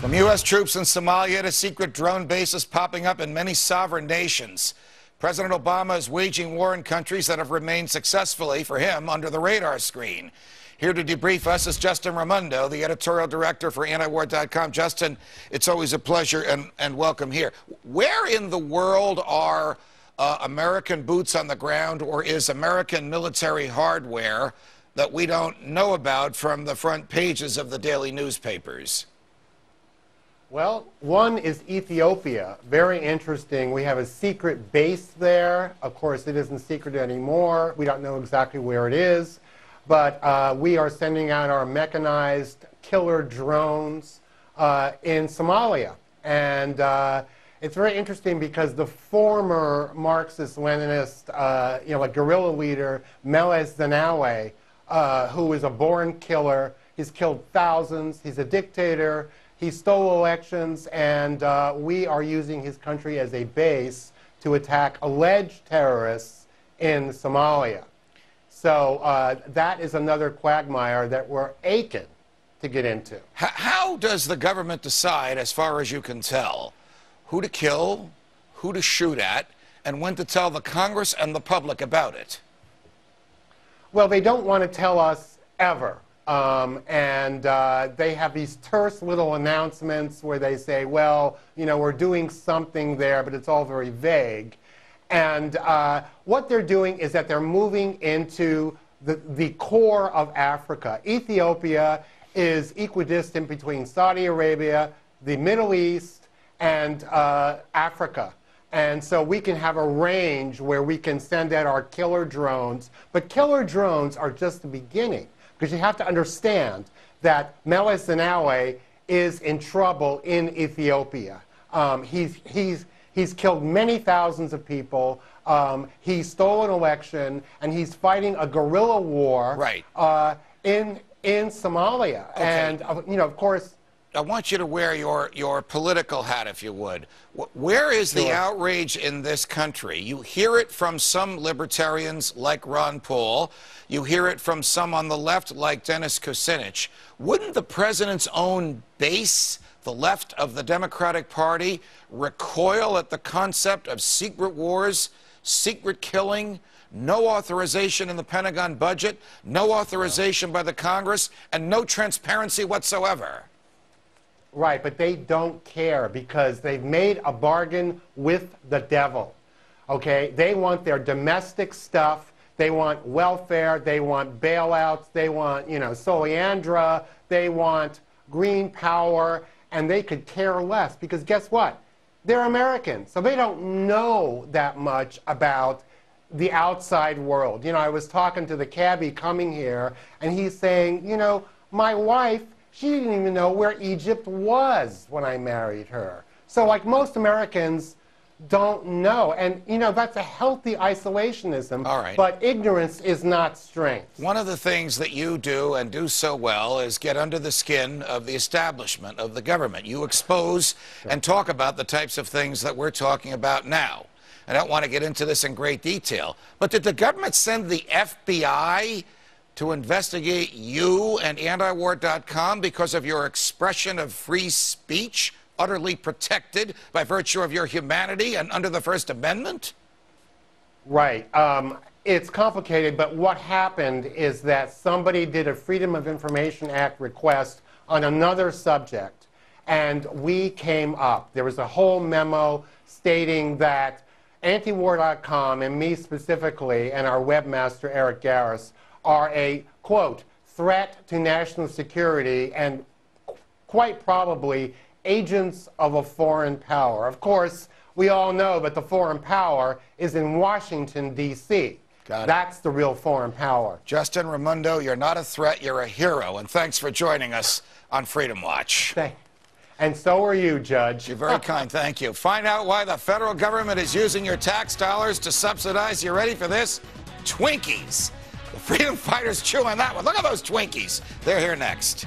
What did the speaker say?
From U.S. troops in Somalia to secret drone bases popping up in many sovereign nations, President Obama is waging war in countries that have remained successfully, for him, under the radar screen. Here to debrief us is Justin Raimondo, the editorial director for Antiwar.com. Justin, it's always a pleasure and welcome here. Where in the world are American boots on the ground, or is American military hardware that we don't know about from the front pages of the daily newspapers? Well, one is Ethiopia. Very interesting. We have a secret base there. Of course, it isn't secret anymore. We don't know exactly where it is. But we are sending out our mechanized killer drones in Somalia. And it's very interesting because the former Marxist-Leninist, like guerrilla leader, Meles Zenawi, who is a born killer, he's killed thousands, he's a dictator, he stole elections, and we are using his country as a base to attack alleged terrorists in Somalia. So that is another quagmire that we're aching to get into. How does the government decide, as far as you can tell, who to kill, who to shoot at, and when to tell the Congress and the public about it? Well, they don't want to tell us ever. They have these terse little announcements where they say, well, we're doing something there, but it's all very vague. And what they're doing is that they're moving into the core of Africa. Ethiopia is equidistant between Saudi Arabia, the Middle East, and Africa. And so we can have a range where we can send out our killer drones. But killer drones are just the beginning, because you have to understand that Meles Zenawi is in trouble in Ethiopia. He's killed many thousands of people. He stole an election, and he's fighting a guerrilla war in Somalia. Okay. And of course, I want you to wear your political hat, if you would. Where is the outrage in this country? You hear it from some libertarians like Ron Paul. You hear it from some on the left like Dennis Kucinich. Wouldn't the president's own base, the left of the Democratic Party, recoil at the concept of secret wars, secret killing, no authorization in the Pentagon budget, no authorization by the Congress, and no transparency whatsoever? Right, but they don't care because they've made a bargain with the devil, okay? They want their domestic stuff. They want welfare. They want bailouts. They want, Soleandra. They want green power, and they could care less because guess what? They're Americans, so they don't know that much about the outside world. I was talking to the cabbie coming here, and he's saying, my wife, she didn't even know where Egypt was when I married her. So like most Americans don't know. And, that's a healthy isolationism. All right. But ignorance is not strength. One of the things that you do and do so well is get under the skin of the establishment, of the government. You expose and talk about the types of things that we're talking about now. I don't want to get into this in great detail. But did the government send the FBI to investigate you and Antiwar.com because of your expression of free speech, utterly protected by virtue of your humanity and under the First Amendment? Right. It's complicated, but what happened is that somebody did a Freedom of Information Act request on another subject, and we came up. There was a whole memo stating that Antiwar.com, and me specifically, and our webmaster, Eric Garris, are a, quote, threat to national security and quite probably agents of a foreign power. Of course, we all know that the foreign power is in Washington, D.C. That's the real foreign power. Justin Raimondo, you're not a threat, you're a hero, and thanks for joining us on Freedom Watch. And so are you, Judge. You're very kind, thank you. Find out why the federal government is using your tax dollars to subsidize, you ready for this? Twinkies. The freedom fighters chew on that one. Look at those Twinkies. They're here next.